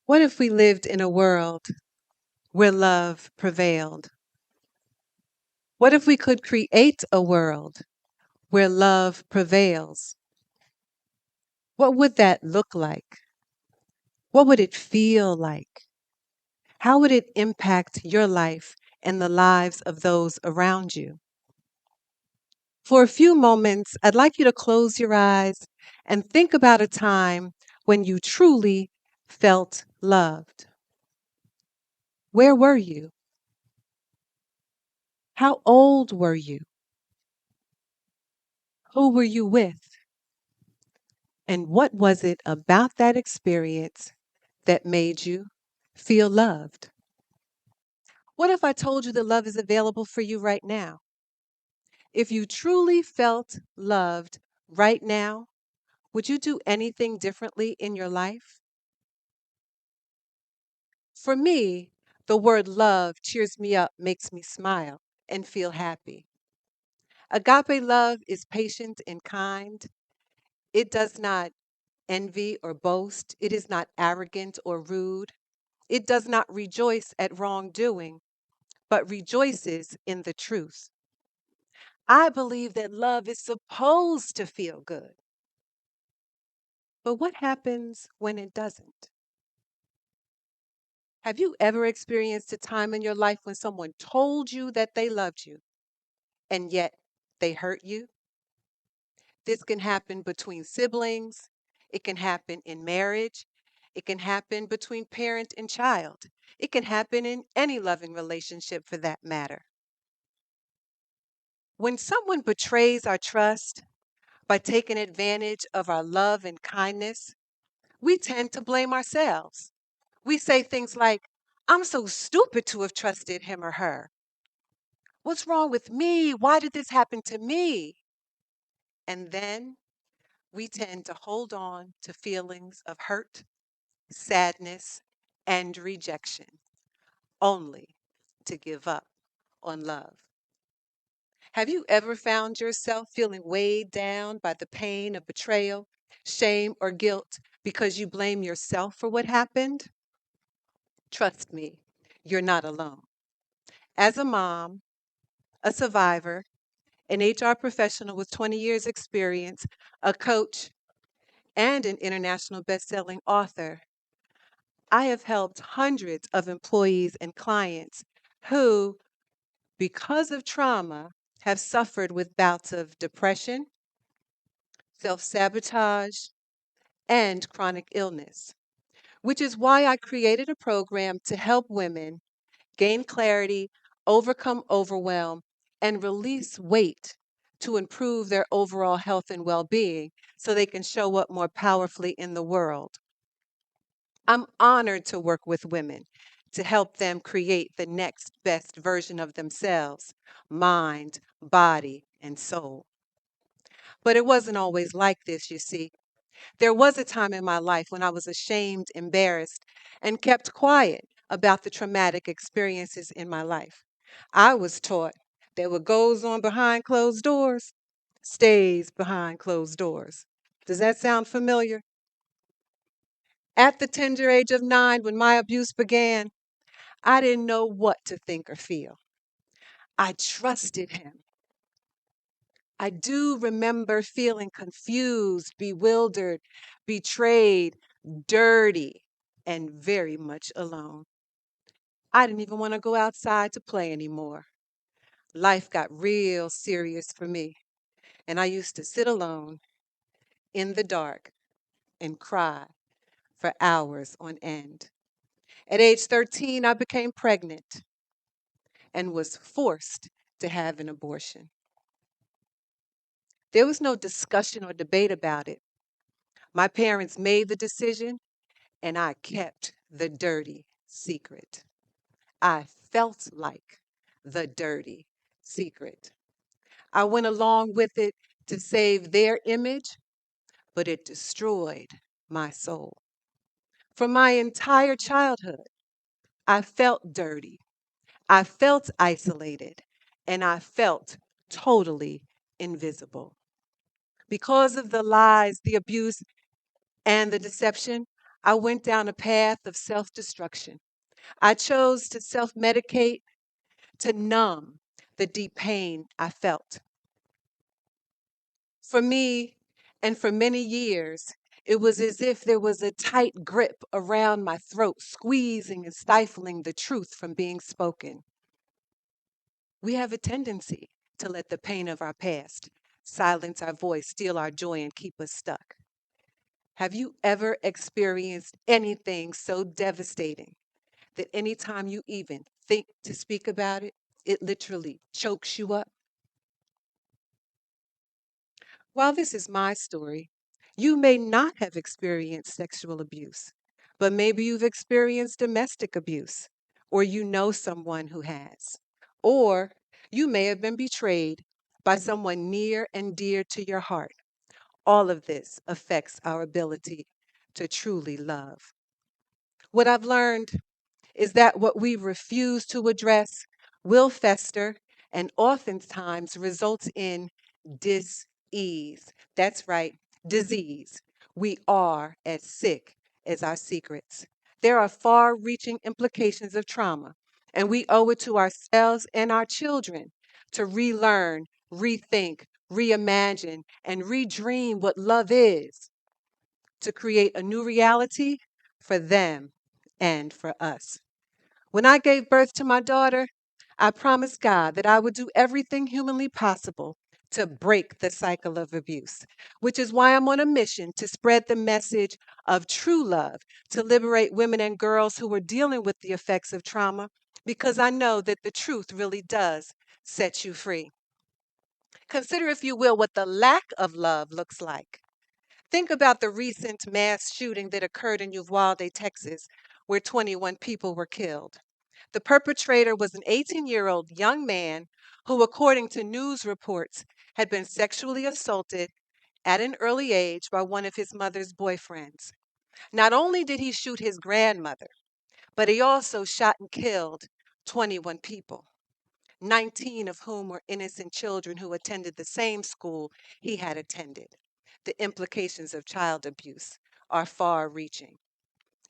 What if we lived in a world where love prevailed? What if we could create a world where love prevails? What would that look like? What would it feel like? How would it impact your life and the lives of those around you? For a few moments, I'd like you to close your eyes and think about a time when you truly felt loved. Where were you? How old were you? Who were you with? And what was it about that experience that made you feel loved? What if I told you that love is available for you right now? If you truly felt loved right now, would you do anything differently in your life? For me, the word love cheers me up, makes me smile, and feel happy. Agape love is patient and kind. It does not envy or boast. It is not arrogant or rude. It does not rejoice at wrongdoing, but rejoices in the truth. I believe that love is supposed to feel good. But what happens when it doesn't? Have you ever experienced a time in your life when someone told you that they loved you and yet they hurt you? This can happen between siblings. It can happen in marriage. It can happen between parent and child. It can happen in any loving relationship for that matter. When someone betrays our trust by taking advantage of our love and kindness, we tend to blame ourselves. We say things like, I'm so stupid to have trusted him or her. What's wrong with me? Why did this happen to me? And then we tend to hold on to feelings of hurt, sadness, and rejection, only to give up on love. Have you ever found yourself feeling weighed down by the pain of betrayal, shame, or guilt because you blame yourself for what happened? Trust me, you're not alone. As a mom, a survivor, an HR professional with 20 years experience, a coach, and an international best-selling author, I have helped hundreds of employees and clients who, because of trauma, have suffered with bouts of depression, self-sabotage, and chronic illness, which is why I created a program to help women gain clarity, overcome overwhelm, and release weight to improve their overall health and well-being so they can show up more powerfully in the world. I'm honored to work with women to help them create the next best version of themselves, mind, body, and soul. But it wasn't always like this, you see. There was a time in my life when I was ashamed, embarrassed, and kept quiet about the traumatic experiences in my life. I was taught that what goes on behind closed doors stays behind closed doors. Does that sound familiar? At the tender age of 9, when my abuse began, I didn't know what to think or feel. I trusted him. I do remember feeling confused, bewildered, betrayed, dirty, and very much alone. I didn't even want to go outside to play anymore. Life got real serious for me, and I used to sit alone in the dark and cry for hours on end. At age 13, I became pregnant and was forced to have an abortion. There was no discussion or debate about it. My parents made the decision, and I kept the dirty secret. I felt like the dirty secret. I went along with it to save their image, but it destroyed my soul. For my entire childhood, I felt dirty. I felt isolated, and I felt totally invisible. Because of the lies, the abuse, and the deception, I went down a path of self destruction. I chose to self medicate to numb the deep pain I felt. For me, and for many years, it was as if there was a tight grip around my throat, squeezing and stifling the truth from being spoken. We have a tendency to let the pain of our past silence our voice, steal our joy, and keep us stuck. Have you ever experienced anything so devastating that anytime you even think to speak about it, it literally chokes you up? While this is my story, you may not have experienced sexual abuse, but maybe you've experienced domestic abuse, or you know someone who has. Or you may have been betrayed by someone near and dear to your heart. All of this affects our ability to truly love. What I've learned is that what we refuse to address will fester and oftentimes results in dis-ease. That's right, disease. We are as sick as our secrets. There are far reaching implications of trauma, and we owe it to ourselves and our children to relearn, rethink, reimagine, and redream what love is, to create a new reality for them and for us. When I gave birth to my daughter, I promised God that I would do everything humanly possible to break the cycle of abuse, which is why I'm on a mission to spread the message of true love, to liberate women and girls who are dealing with the effects of trauma, because I know that the truth really does set you free. Consider, if you will, what the lack of love looks like. Think about the recent mass shooting that occurred in Uvalde, Texas, where 21 people were killed. The perpetrator was an 18-year-old young man who, according to news reports, had been sexually assaulted at an early age by one of his mother's boyfriends. Not only did he shoot his grandmother, but he also shot and killed 21 people, 19 of whom were innocent children who attended the same school he had attended. The implications of child abuse are far reaching.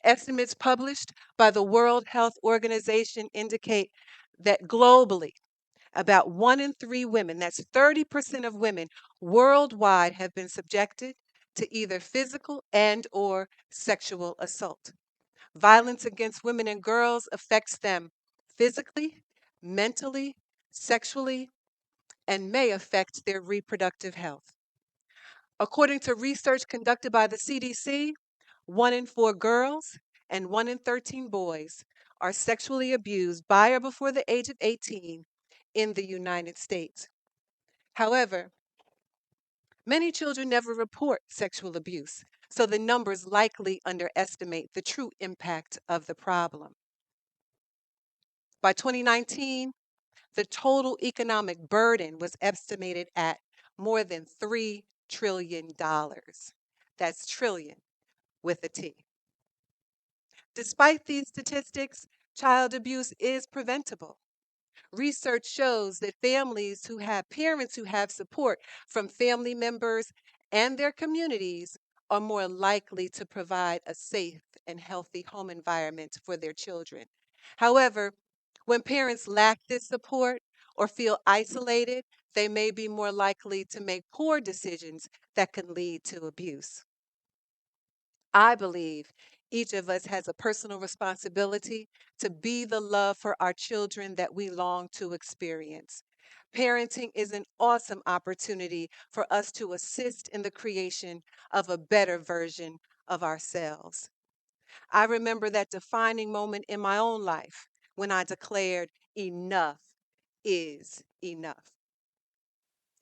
Estimates published by the World Health Organization indicate that globally, about 1 in 3 women, that's 30% of women worldwide, have been subjected to either physical and or sexual assault. Violence against women and girls affects them physically, mentally, sexually, and may affect their reproductive health. According to research conducted by the CDC, 1 in 4 girls and 1 in 13 boys are sexually abused by or before the age of 18 in the United States. However, many children never report sexual abuse, so the numbers likely underestimate the true impact of the problem. By 2019, the total economic burden was estimated at more than $3 trillion. That's trillion with a T. Despite these statistics, child abuse is preventable. Research shows that families who have parents who have support from family members and their communities are more likely to provide a safe and healthy home environment for their children. However, when parents lack this support or feel isolated, they may be more likely to make poor decisions that can lead to abuse. I believe each of us has a personal responsibility to be the love for our children that we long to experience. Parenting is an awesome opportunity for us to assist in the creation of a better version of ourselves. I remember that defining moment in my own life when I declared, enough is enough.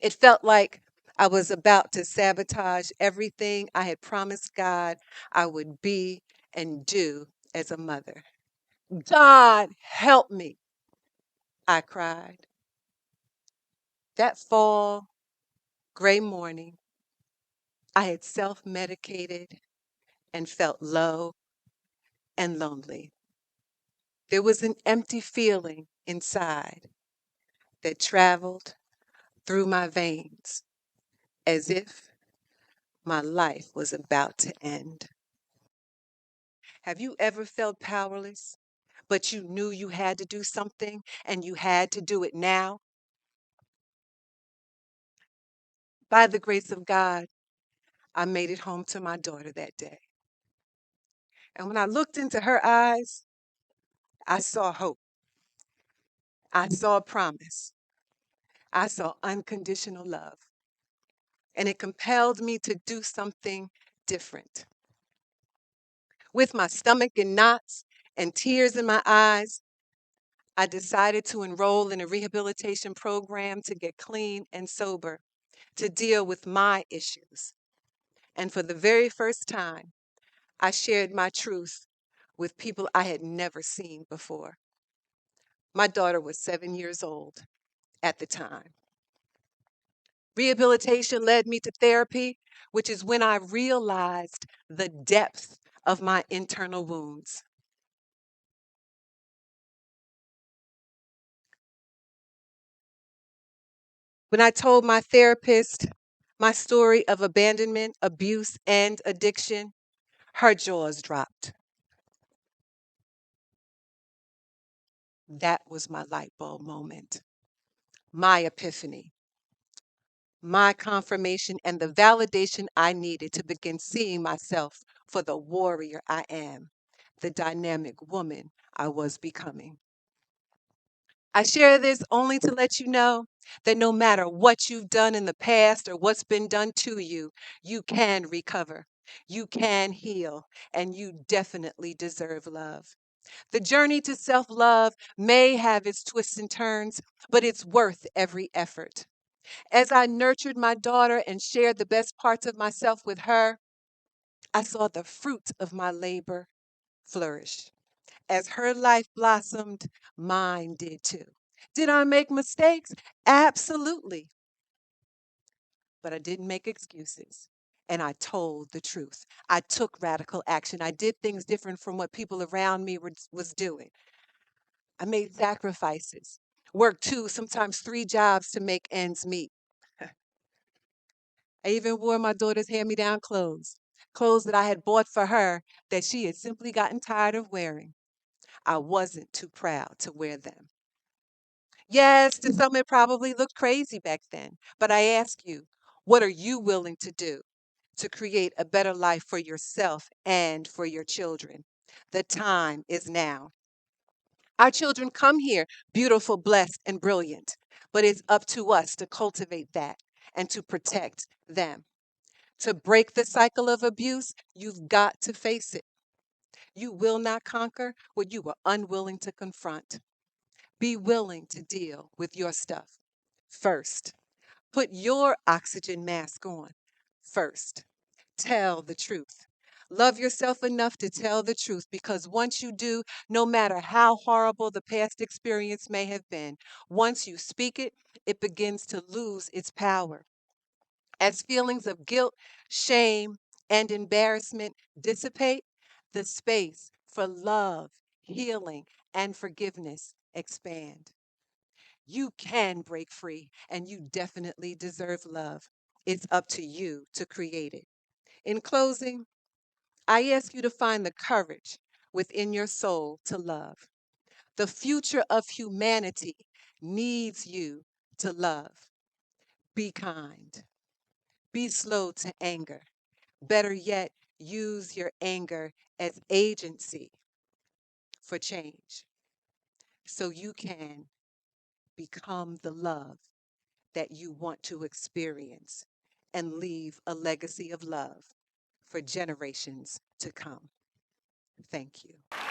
It felt like I was about to sabotage everything I had promised God I would be and do as a mother. God, help me, I cried. That fall, gray morning, I had self medicated and felt low and lonely. There was an empty feeling inside that traveled through my veins as if my life was about to end. Have you ever felt powerless, but you knew you had to do something and you had to do it now? By the grace of God, I made it home to my daughter that day. And when I looked into her eyes, I saw hope. I saw promise. I saw unconditional love. And it compelled me to do something different. With my stomach in knots and tears in my eyes, I decided to enroll in a rehabilitation program to get clean and sober, to deal with my issues. And for the very first time, I shared my truth with people I had never seen before. My daughter was 7 years old at the time. Rehabilitation led me to therapy, which is when I realized the depth of my internal wounds. When I told my therapist my story of abandonment, abuse, and addiction, her jaws dropped. That was my light bulb moment, my epiphany, my confirmation, and the validation I needed to begin seeing myself for the warrior I am, the dynamic woman I was becoming. I share this only to let you know that no matter what you've done in the past or what's been done to you, you can recover, you can heal, and you definitely deserve love. The journey to self love may have its twists and turns, but it's worth every effort. As I nurtured my daughter and shared the best parts of myself with her, I saw the fruit of my labor flourish. As her life blossomed, mine did too. Did I make mistakes? Absolutely. But I didn't make excuses. And I told the truth. I took radical action. I did things different from what people around me was doing. I made sacrifices, worked two, sometimes three jobs to make ends meet. I even wore my daughter's hand me down clothes, clothes that I had bought for her that she had simply gotten tired of wearing. I wasn't too proud to wear them. Yes, to some it probably looked crazy back then, but I ask you, what are you willing to do to create a better life for yourself and for your children? The time is now. Our children come here beautiful, blessed, and brilliant, but it's up to us to cultivate that and to protect them. To break the cycle of abuse, you've got to face it. You will not conquer what you were unwilling to confront. Be willing to deal with your stuff first. Put your oxygen mask on first. Tell the truth. Love yourself enough to tell the truth because once you do, no matter how horrible the past experience may have been, once you speak it, it begins to lose its power. As feelings of guilt, shame, and embarrassment dissipate, the space for love, healing, and forgiveness expand. You can break free, and you definitely deserve love. It's up to you to create it. In closing, I ask you to find the courage within your soul to love. The future of humanity needs you to love. Be kind. Be slow to anger. Better yet, use your anger as agency for change so you can become the love that you want to experience and leave a legacy of love for generations to come. Thank you.